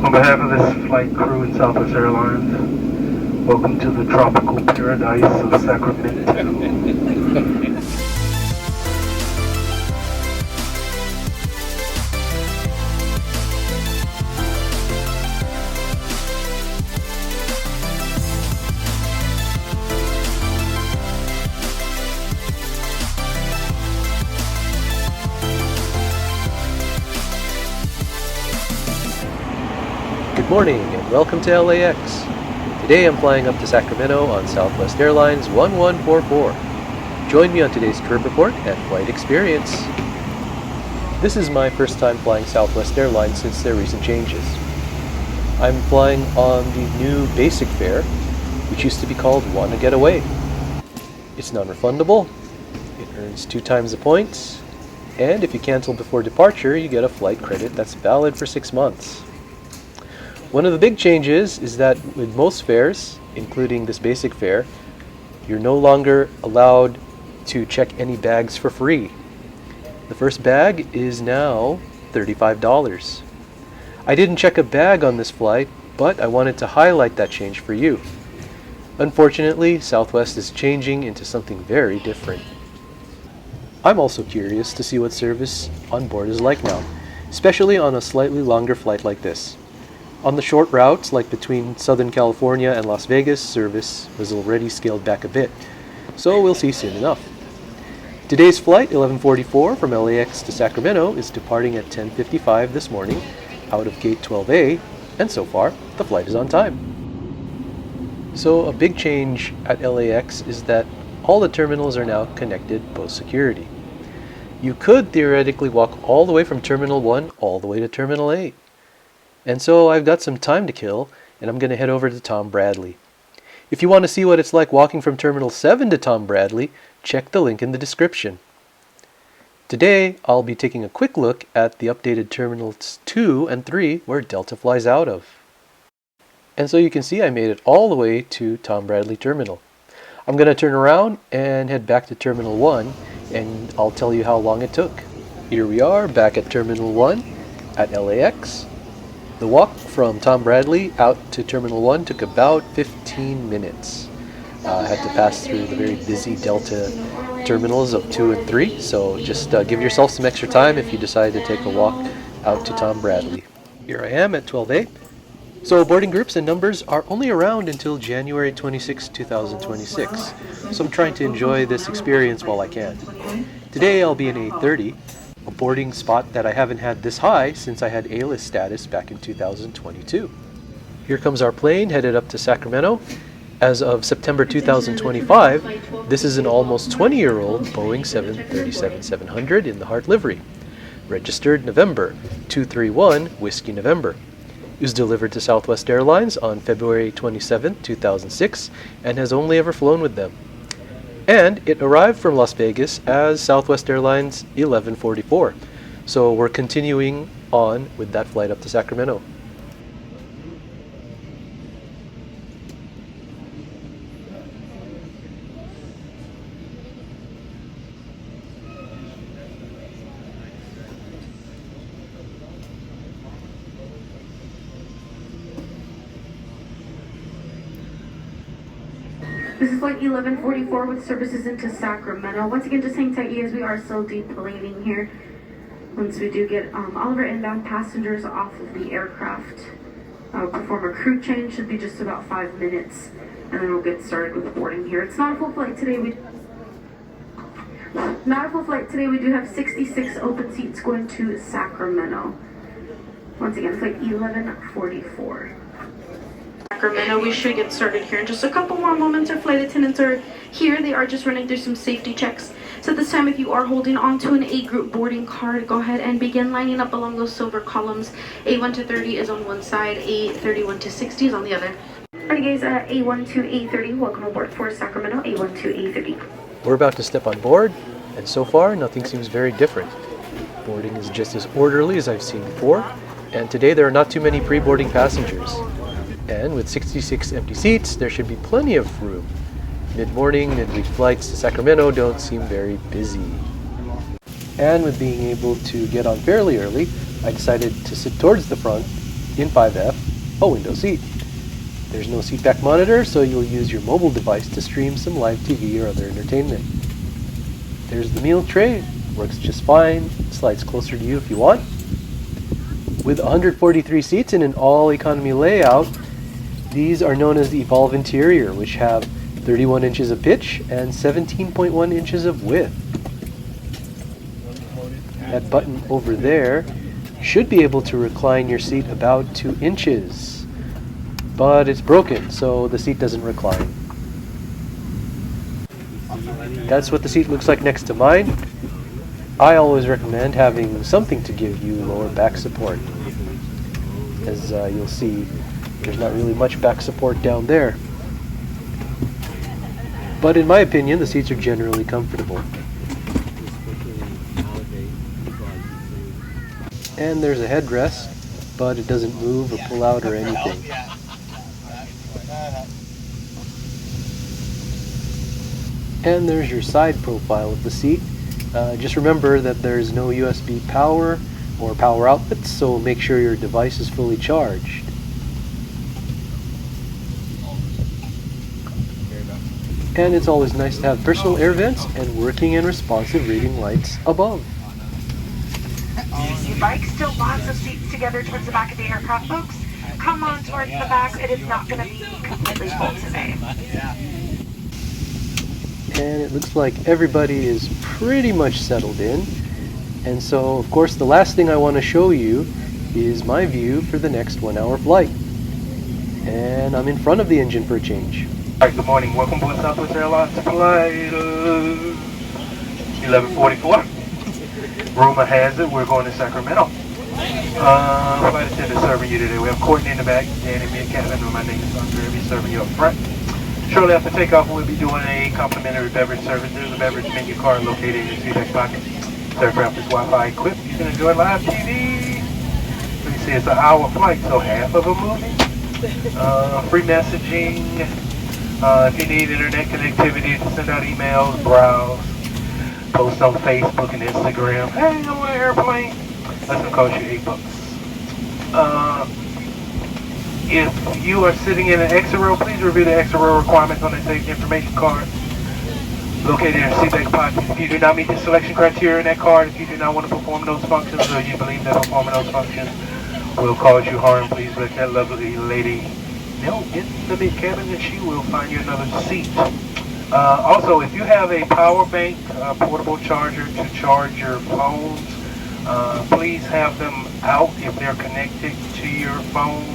On behalf of this flight crew in Southwest Airlines, welcome to the tropical paradise of Sacramento. Good morning and welcome to LAX. Today I'm flying up to Sacramento on Southwest Airlines 1144. Join me on today's trip report and flight experience. This is my first time flying Southwest Airlines since their recent changes. I'm flying on the new basic fare, which used to be called Wanna Get Away. It's non-refundable, it earns 2 times the points, and if you cancel before departure, you get a flight credit that's valid for 6 months. One of the big changes is that with most fares, including this basic fare, you're no longer allowed to check any bags for free. The first bag is now $35. I didn't check a bag on this flight, but I wanted to highlight that change for you. Unfortunately, Southwest is changing into something very different. I'm also curious to see what service on board is like now, especially on a slightly longer flight like this. On the short routes, like between Southern California and Las Vegas, service was already scaled back a bit, so we'll see soon enough. Today's flight, 1144 from LAX to Sacramento, is departing at 10:55 this morning out of gate 12A, and so far, the flight is on time. So a big change at LAX is that all the terminals are now connected post-security. You could theoretically walk all the way from Terminal 1 all the way to Terminal 8. And so I've got some time to kill, and I'm going to head over to Tom Bradley. If you want to see what it's like walking from Terminal 7 to Tom Bradley, check the link in the description. Today, I'll be taking a quick look at the updated Terminals 2 and 3 where Delta flies out of. And so you can see I made it all the way to Tom Bradley Terminal. I'm going to turn around and head back to Terminal 1, and I'll tell you how long it took. Here we are, back at Terminal 1 at LAX. The walk from Tom Bradley out to Terminal 1 took about 15 minutes. I had to pass through the very busy Delta terminals of 2 and 3, so just give yourself some extra time if you decide to take a walk out to Tom Bradley. Here I am at 12A. So boarding groups and numbers are only around until January 26, 2026, so I'm trying to enjoy this experience while I can. Today I'll be in A30, a boarding spot that I haven't had this high since I had A-list status back in 2022. Here comes our plane headed up to Sacramento. As of September 2025, this is an almost 20-year-old Boeing 737-700 in the Heart livery. Registered November 231 Whiskey November. It was delivered to Southwest Airlines on February 27, 2006 and has only ever flown with them. And it arrived from Las Vegas as Southwest Airlines 1144. So we're continuing on with that flight up to Sacramento. This is flight 1144 with services into Sacramento. Once again, just hang tight, you guys. We are still deplaning here. Once we do get all of our inbound passengers off of the aircraft, perform a crew change. Should be just about 5 minutes, and then we'll get started with boarding here. It's not a full flight today. We do have 66 open seats going to Sacramento. Once again, flight 1144. Sacramento. We should get started here in just a couple more moments. Our flight attendants are here. They are just running through some safety checks. So at this time, if you are holding onto an A group boarding card, go ahead and begin lining up along those silver columns. A1 to 30 is on one side, A31 to 60 is on the other. Alright guys, A1 to A30, welcome aboard for Sacramento, A1 to A30. We're about to step on board, and so far nothing seems very different. Boarding is just as orderly as I've seen before, and today there are not too many pre-boarding passengers. And with 66 empty seats, there should be plenty of room. Mid-morning, midweek flights to Sacramento don't seem very busy. And with being able to get on fairly early, I decided to sit towards the front in 5F, a window seat. There's no seatback monitor, so you'll use your mobile device to stream some live TV or other entertainment. There's the meal tray, works just fine, slides closer to you if you want. With 143 seats in an all-economy layout, these are known as the Evolve Interior, which have 31 inches of pitch and 17.1 inches of width. That button over there should be able to recline your seat about 2 inches, but it's broken, so the seat doesn't recline. That's what the seat looks like next to mine. I always recommend having something to give you lower back support. As you'll see, there's not really much back support down there. But in my opinion, the seats are generally comfortable. And there's a headrest, but it doesn't move or pull out or anything. And there's your side profile of the seat. Just remember that there's no USB power or power outlets, so make sure your device is fully charged. And it's always nice to have personal air vents and working and responsive reading lights above. You'd like still lots of seats together towards the back of the aircraft, folks? Come on towards the back. It is not going to be completely full today. And it looks like everybody is pretty much settled in. And so, of course, the last thing I want to show you is my view for the next 1 hour flight. And I'm in front of the engine for a change. Alright, good morning. Welcome aboard Southwest Airlines flight 1144. Rumor has it we're going to Sacramento. Flight attendant serving you today. We have Courtney in the back, Danny, me, and Kevin. My name is Andre. I'll be serving you up front. Shortly after takeoff, we'll be doing a complimentary beverage service. There's a beverage menu card located in your seatback pocket. The aircraft is Wi-Fi equipped. You can enjoy live TV. Let me see, it's an hour flight, so half of a movie. Free messaging. If you need internet connectivity to send out emails, browse, post on Facebook and Instagram. Hey, I'm on an airplane. That's going to cost you $8. If you are sitting in an exit row, please review the exit row requirements on the safety information card located in your seatback pocket. If you do not meet the selection criteria in that card, if you do not want to perform those functions or you believe that performing those functions will cause you harm, please let that lovely lady know in the mid-cabin and she will find you another seat. Also, if you have a power bank, portable charger to charge your phones, please have them out if they're connected to your phone.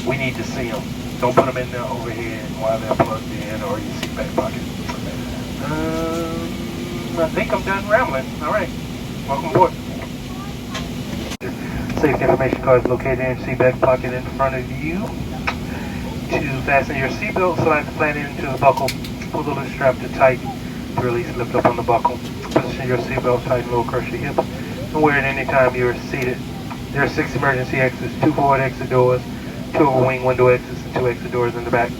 We need to see them. Don't put them in the overhead while they're plugged in or your seatback pocket. I think I'm done rambling. All right, welcome aboard. Safety information card is located in your seatback pocket in front of you. To fasten your seatbelt, slide the flat end into the buckle. Pull the loose strap to tighten. To release, lift up on the buckle. Position your seatbelt, tighten low across your hips, and wear it anytime you are seated. There are 6 emergency exits, 2 forward exit doors, 2 wing window exits, and 2 exit doors in the back.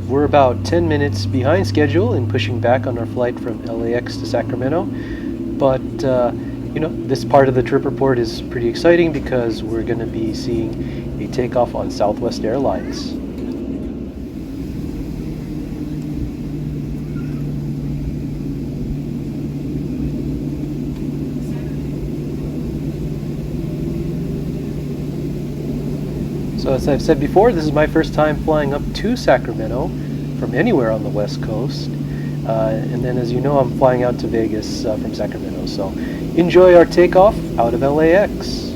We're about 10 minutes behind schedule in pushing back on our flight from LAX to Sacramento, but this part of the trip report is pretty exciting because we're going to be seeing a takeoff on Southwest Airlines. So as I've said before, this is my first time flying up to Sacramento from anywhere on the West Coast. And then as you know, I'm flying out to Vegas from Sacramento. So enjoy our takeoff out of LAX.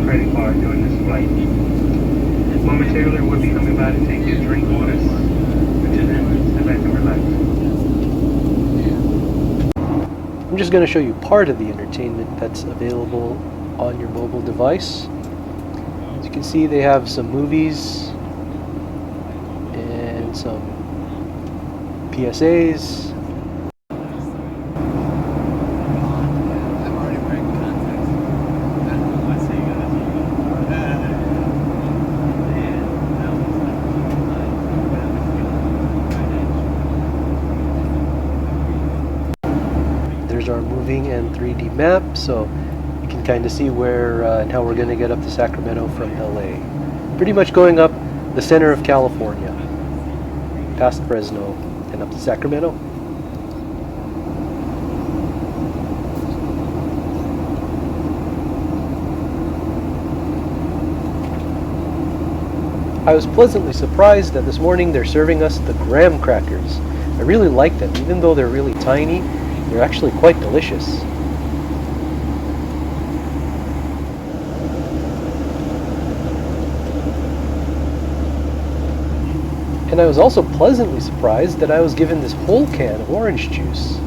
credit card during this flight. Momentarily, we'll be coming by to take your drink orders. Until then, sit back and relax. I'm just going to show you part of the entertainment that's available on your mobile device. As you can see, they have some movies and some PSAs. There's our moving and 3D map, so you can kind of see where and how we're going to get up to Sacramento from LA. Pretty much going up the center of California, past Fresno, and up to Sacramento. I was pleasantly surprised that this morning they're serving us the graham crackers. I really like them, even though they're really tiny. They're actually quite delicious. And I was also pleasantly surprised that I was given this whole can of orange juice.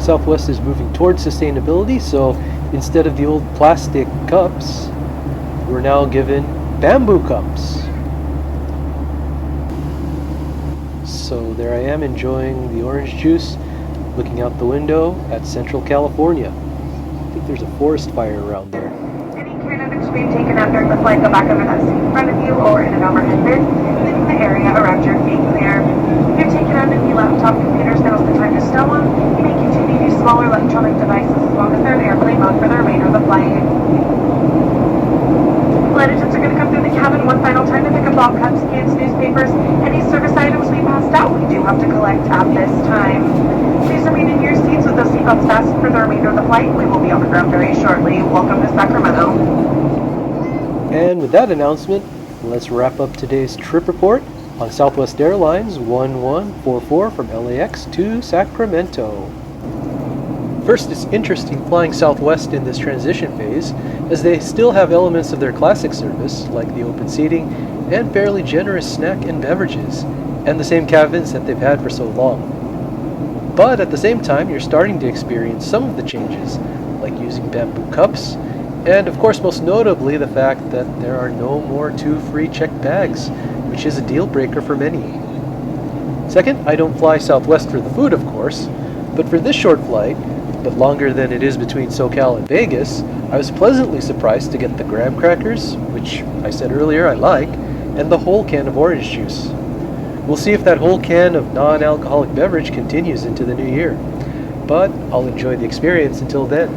Southwest is moving towards sustainability, so instead of the old plastic cups, we're now given bamboo cups. So there I am enjoying the orange juice, looking out the window at Central California. I think there's a forest fire around there. Any care and extreme taken out during the flight, go back over that seat in front of you or in an overhead bin, leaving the area around your feet clear. If you're taking out any laptop computers, now's the time to stow them. You may continue to use smaller electronic devices as long as they're in airplane mode for the remainder of the flight. Flight attendants are going to come through the cabin one final time to pick up all cups, cans, newspapers, any service items we passed out. We do have to collect at this time. Please remain in your seats with those seatbelts fastened for the remainder of the flight. We will be on the ground very shortly. Welcome to Sacramento. And with that announcement, let's wrap up today's trip report on Southwest Airlines 1144 from LAX to Sacramento. First, it's interesting flying Southwest in this transition phase, as they still have elements of their classic service, like the open seating and fairly generous snack and beverages, and the same cabins that they've had for so long. But at the same time, you're starting to experience some of the changes, like using bamboo cups, and of course most notably the fact that there are no more 2 free checked bags, which is a deal breaker for many. Second, I don't fly Southwest for the food, of course, but for this short flight, but longer than it is between SoCal and Vegas, I was pleasantly surprised to get the graham crackers, which I said earlier I like, and the whole can of orange juice. We'll see if that whole can of non-alcoholic beverage continues into the new year, but I'll enjoy the experience until then.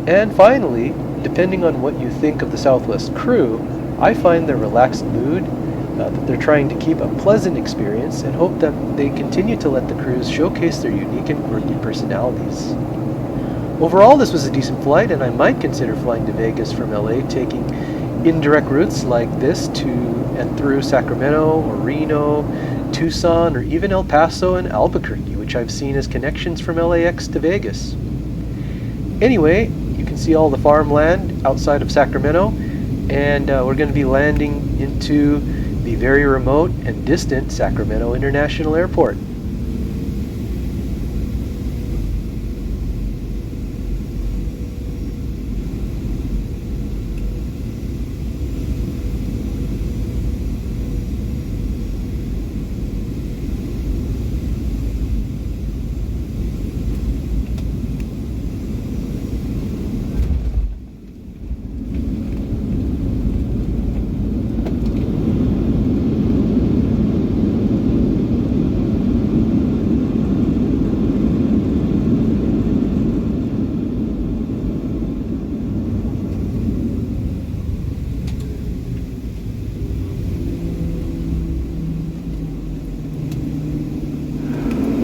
And finally, depending on what you think of the Southwest crew, I find their relaxed mood, that they're trying to keep a pleasant experience, and hope that they continue to let the crews showcase their unique and quirky personalities. Overall, this was a decent flight, and I might consider flying to Vegas from LA, taking indirect routes like this to and through Sacramento or Reno, Tucson, or even El Paso and Albuquerque, which I've seen as connections from LAX to Vegas. Anyway, you can see all the farmland outside of Sacramento, and we're going to be landing into the very remote and distant Sacramento International Airport.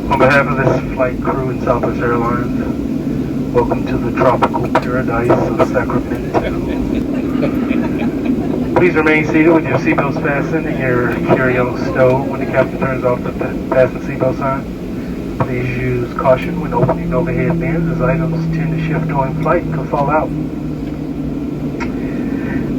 On behalf of this flight crew in Southwest Airlines, welcome to the tropical paradise of Sacramento. Please remain seated with your seatbelts fastened and your carry-on stowed when the captain turns off the fasten seatbelt sign. Please use caution when opening overhead bins as items tend to shift during flight and could fall out.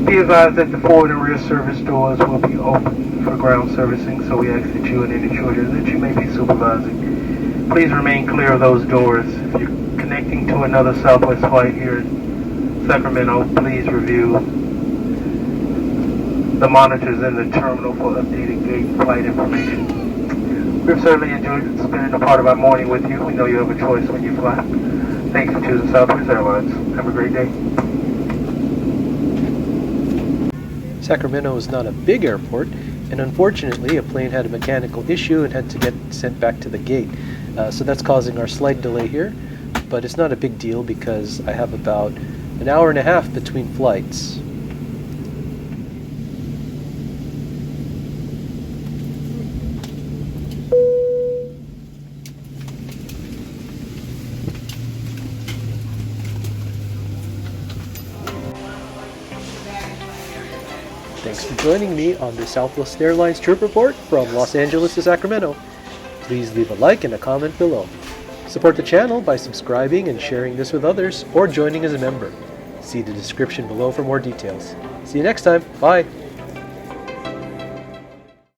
Be advised that the forward and rear service doors will be open for ground servicing, so we ask that you and any children that you may be supervising, please remain clear of those doors. If you're connecting to another Southwest flight here in Sacramento, please review the monitors in the terminal for updated gate and flight information. We've certainly enjoyed spending a part of our morning with you. We know you have a choice when you fly. Thanks for choosing Southwest Airlines. Have a great day. Sacramento is not a big airport, and unfortunately a plane had a mechanical issue and had to get sent back to the gate. So that's causing our slight delay here, but it's not a big deal because I have about an hour and a half between flights. Thanks for joining me on the Southwest Airlines trip report from Los Angeles to Sacramento. Please leave a like and a comment below. Support the channel by subscribing and sharing this with others or joining as a member. See the description below for more details. See you next time. Bye.